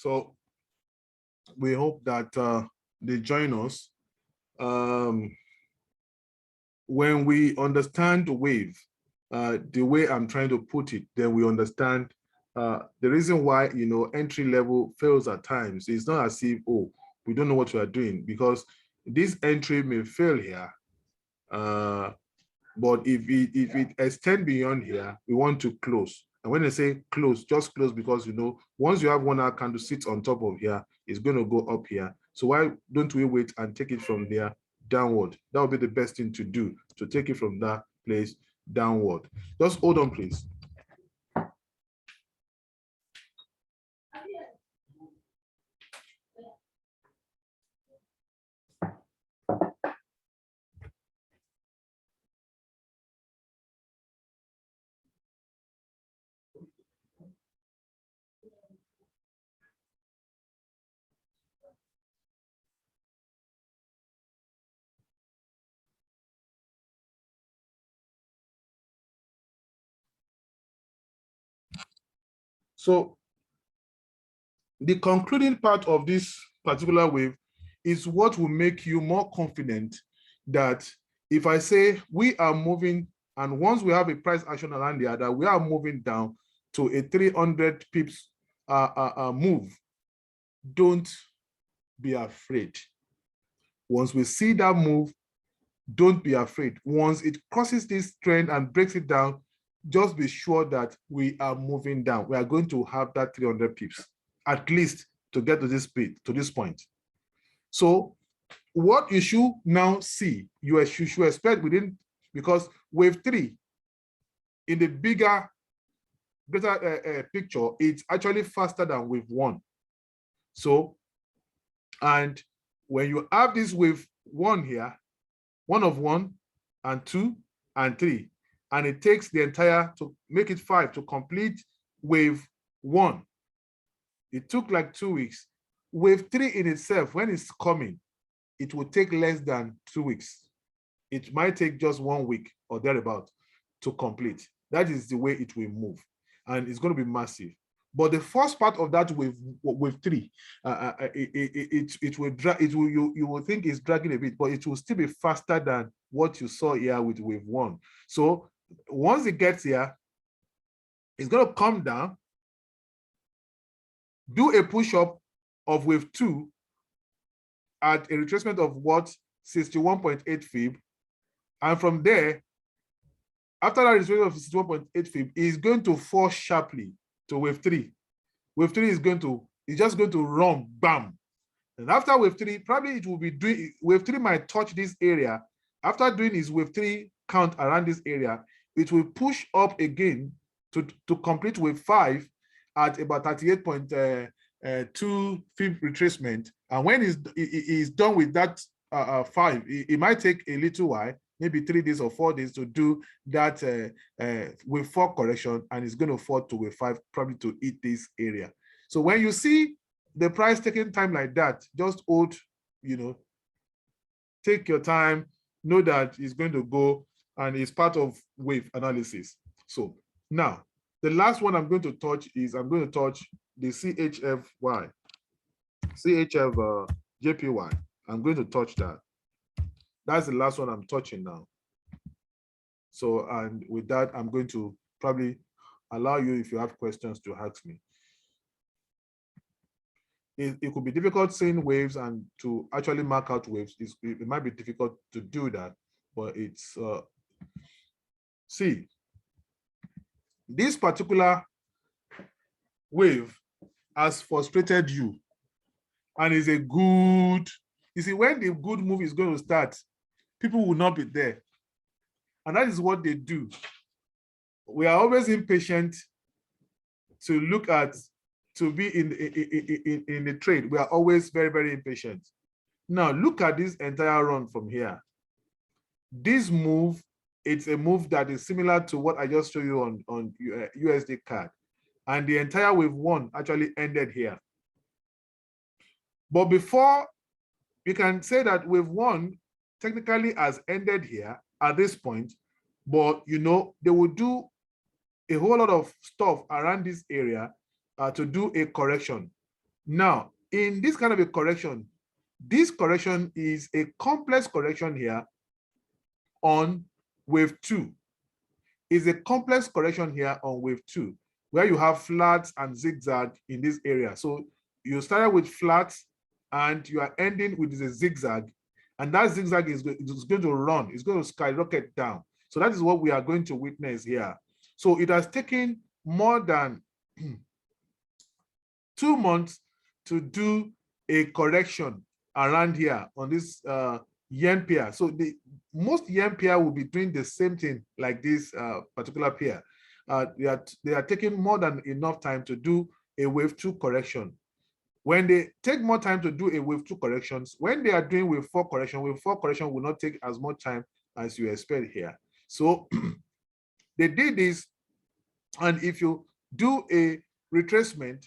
So we hope that they join us. When we understand the wave, the way I'm trying to put it, then we understand the reason why, you know, entry level fails at times. It's not as if, oh, we don't know what we are doing, because this entry may fail here. But if it extends beyond here, we want to close. And when I say close, just close, because, you know, once you have 1 hour candle sit on top of here, it's going to go up here. So why don't we wait and take it from there downward? That would be the best thing to do, to take it from that place downward. Just hold on, please. So the concluding part of this particular wave is what will make you more confident that if I say we are moving, and once we have a price action around the other, we are moving down to a 300 pips move, don't be afraid. Once we see that move, don't be afraid. Once it crosses this trend and breaks it down, just be sure that we are moving down. We are going to have that 300 pips, at least, to get to this point. So what you should now see, you should expect within, because wave 3, in the greater picture, it's actually faster than wave 1. So, and when you have this wave 1 here, 1 of 1 and 2 and 3, and it takes the entire, to make it 5 to complete wave 1. It took like 2 weeks. Wave 3 in itself, when it's coming, it will take less than 2 weeks. It might take just 1 week or thereabout to complete. That is the way it will move, and it's going to be massive. But the first part of that wave 3, it will drag. It will, you will think it's dragging a bit, but it will still be faster than what you saw here with wave 1. So once it gets here, it's going to come down, do a push up of wave 2 at a retracement of what, 61.8 fib, and from there, after that retracement of 61.8 fib, is going to fall sharply to wave 3. Wave 3 is just going to run, bam. And after wave 3, probably it will be doing, wave 3 might touch this area. After doing his wave 3 count around this area, it will push up again to complete wave 5 at about 38.2 fib retracement. And when he's done with that 5, it might take a little while, maybe 3 days or 4 days, to do that wave 4 correction, and it's going to fall to wave 5, probably to hit this area. So when you see the price taking time like that, just hold, you know, take your time, know that it's going to go, and it's part of wave analysis. So now, the last one I'm going to touch is, I'm going to touch the CHFY, JPY. I'm going to touch that. That's the last one I'm touching now. So, and with that, I'm going to probably allow you, if you have questions, to ask me. It could be difficult seeing waves, and to actually mark out waves, it might be difficult to do that, but it's, see, this particular wave has frustrated you, and is a good, you see, when the good move is going to start, people will not be there. And that is what they do. We are always impatient to look at, to be in the trade. We are always very, very impatient. Now, look at this entire run from here. This move, it's a move that is similar to what I just showed you on USD card. And the entire wave 1 actually ended here. But before, you can say that wave 1 technically has ended here at this point, but you know, they will do a whole lot of stuff around this area to do a correction. Now, in this kind of a correction, this correction is a complex correction here on wave 2. Is a complex correction here on wave 2, where you have flats and zigzag in this area. So you started with flats and you are ending with a zigzag, and that zigzag is going to run, it's going to skyrocket down. So that is what we are going to witness here. So it has taken more than 2 months to do a correction around here on this yen pair. So most yen pair will be doing the same thing like this particular pair. They are taking more than enough time to do a wave 2 correction. When they take more time to do a wave 2 corrections, when they are doing wave 4 correction will not take as much time as you expect here. So they did this, and if you do a retracement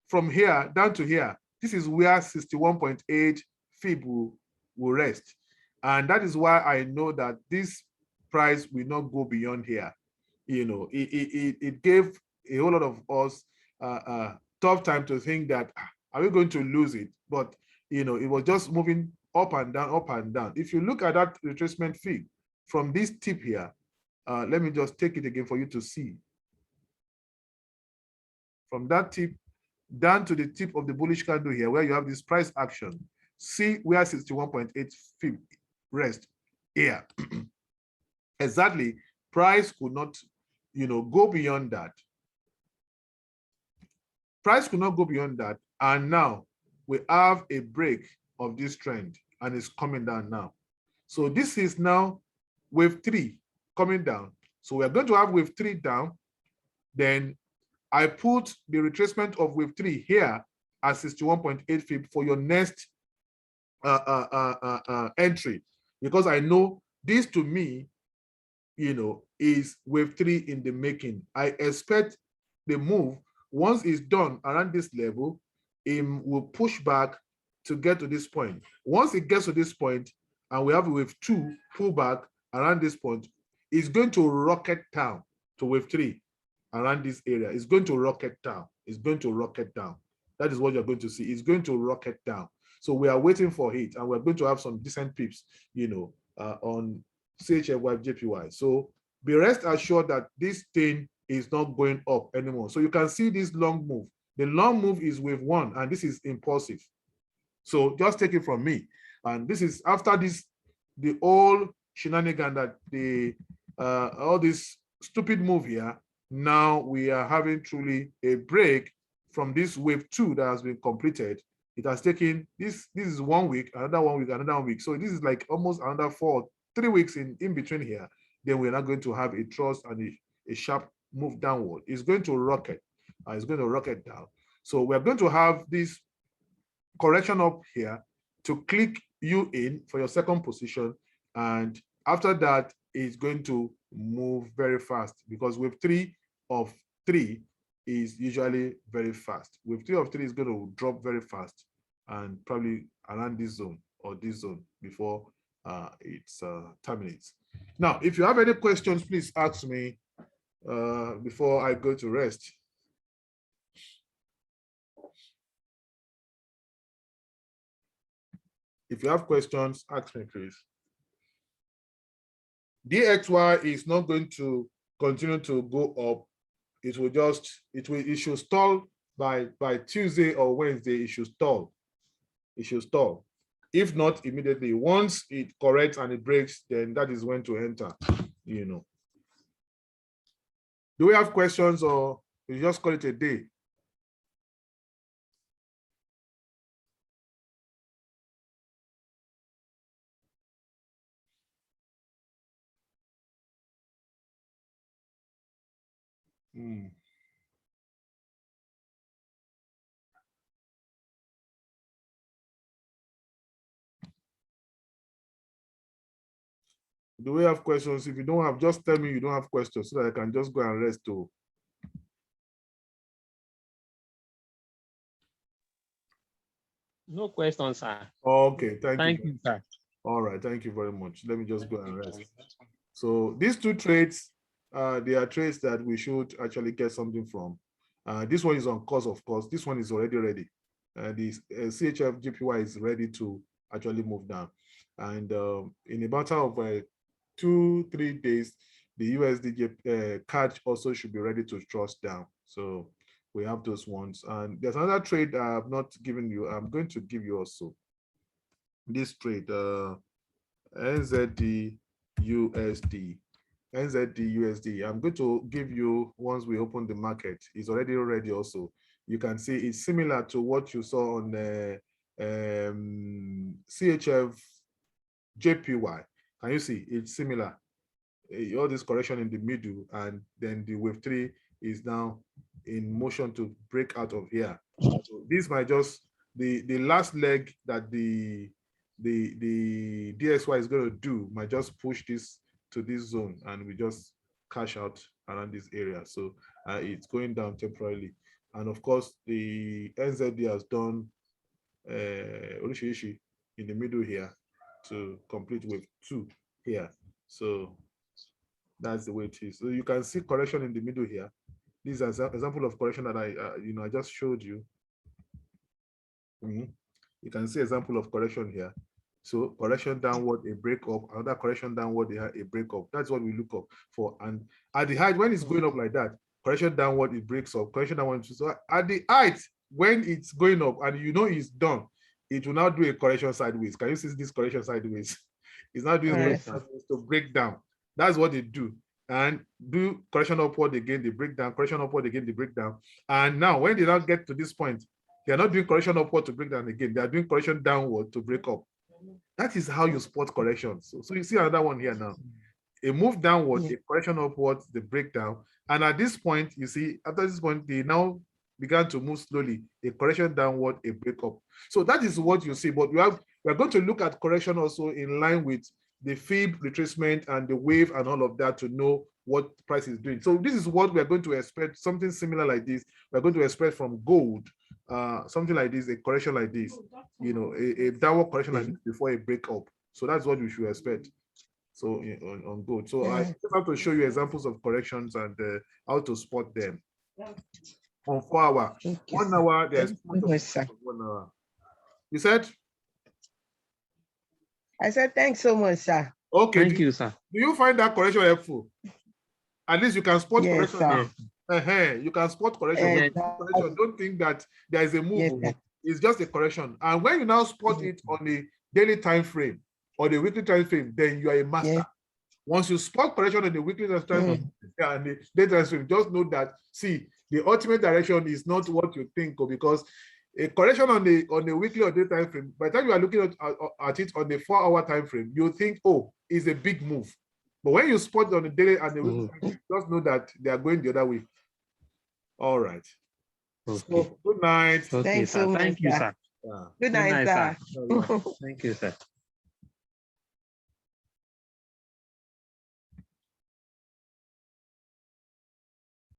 from here down to here, this is where 61.8 fib will rest. And that is why I know that this price will not go beyond here. You know, it gave a whole lot of us tough time to think that, are we going to lose it? But, you know, it was just moving up and down, up and down. If you look at that retracement fib from this tip here, let me just take it again for you to see. From that tip down to the tip of the bullish candle here, where you have this price action, see where 61.8 fib rest here. Exactly, price could not, you know, go beyond that. Price could not go beyond that, and now we have a break of this trend, and it's coming down now. So this is now wave 3 coming down. So we're going to have wave 3 down. Then I put the retracement of wave 3 here at 61.8 fib for your next entry, because I know this, to me, you know, is wave 3 in the making. I expect the move, once it's done around this level, it will push back to get to this point. Once it gets to this point and we have wave 2 pullback around this point, it's going to rocket down to wave 3 around this area. It's going to rocket down. It's going to rocket down. That is what you're going to see. It's going to rocket down. So we are waiting for it, and we're going to have some decent pips, you know, on CHFY, JPY. So be rest assured that this thing is not going up anymore. So you can see this long move. The long move is wave 1, and this is impulsive. So just take it from me. And this is after this, the old shenanigan that the all this stupid move here. Now we are having truly a break from this wave 2 that has been completed. It has taken this is 1 week, another 1 week, another 1 week. So this is like almost another 3 weeks in between here. Then we're not going to have a thrust and a sharp move downward. It's going to rocket. It's going to rocket down. So we're going to have this correction up here to click you in for your second position. And after that, it's going to move very fast, because wave 3 of 3 is usually very fast. Wave 3 of 3 is going to drop very fast, and probably around this zone or this zone before it terminates. Now, if you have any questions, please ask me before I go to rest. If you have questions, ask me, please. DXY is not going to continue to go up. It will just, it should stall by Tuesday or Wednesday. It should stall. It should stall. If not immediately, once it corrects and it breaks, then that is when to enter, you know. Do we have questions, or we just call it a day? Do we have questions? If you don't have, just tell me you don't have questions so that I can just go and rest too. No questions, sir. Okay, thank you, sir. All right, thank you very much. Let me just go and rest. So these two trades, they are trades that we should actually get something from. This one is on course, of course. This one is already ready. the CHF JPY is ready to actually move down. And in a matter of 2-3 days, the USD CAD also should be ready to trust down. So we have those ones. And there's another trade I have not given you. I'm going to give you also this trade, NZD USD. NZD USD. I'm going to give you once we open the market. It's already ready also. You can see it's similar to what you saw on CHF JPY. Can you see? It's similar. All this correction in the middle, and then the wave 3 is now in motion to break out of here. So this might just the last leg that the DXY is going to do might just push this to this zone, and we just cash out around this area. So it's going down temporarily. And of course, the NZD has done Orishiishi in the middle here to complete wave 2 here. So that's the way it is. So you can see correction in the middle here. This is an example of correction that I just showed you. You can see example of correction here. So correction downward, a break up, another correction downward, a break up. That's what we look up for. And at the height, when it's going up like that, correction downward, it breaks up, correction downward. So at the height, when it's going up and you know it's done, it will now do a correction sideways. Can you see this correction sideways? It's not doing sideways to break down. That's what they do. And do correction upward again, they break down, correction upward again, they break down. And now when they now get to this point, they are not doing correction upward to break down again. They are doing correction downward to break up. That is how you spot corrections. So you see another one here now. A move downward, a correction upwards, the breakdown. And at this point, you see, after this point, they now began to move slowly, a correction downward, a break up. So that is what you see. But we're going to look at correction also in line with the fib retracement and the wave and all of that to know what price is doing. So this is what we're going to expect, something similar like this. We're going to expect from gold, something like this, a correction like this, you know, a downward correction like this before a break up. So that's what we should expect. So on gold. So I just have to show you examples of corrections and how to spot them. On 4 hour, 1 hour, there's 1 hour. You said? I said, thanks so much, sir. Okay. Thank you, sir. Do you find that correction helpful? At least you can spot correction now. You can spot correction. Don't think that there is a move. It's just a correction. And when you now spot it on a daily time frame or the weekly time frame, then you are a master. Once you spot correction on the weekly time frame and the daily time frame, just know that, see, the ultimate direction is not what you think, because a correction on the weekly or daily time frame, by the time you are looking at it on the 4 hour time frame, you think, oh, it's a big move. But when you spot on the daily and the weekly time frame, just know that they are going the other way. All right. Okay. So, good night. Okay, Thanks sir. so much, Thank you, sir. Good night, sir. Thank you, sir.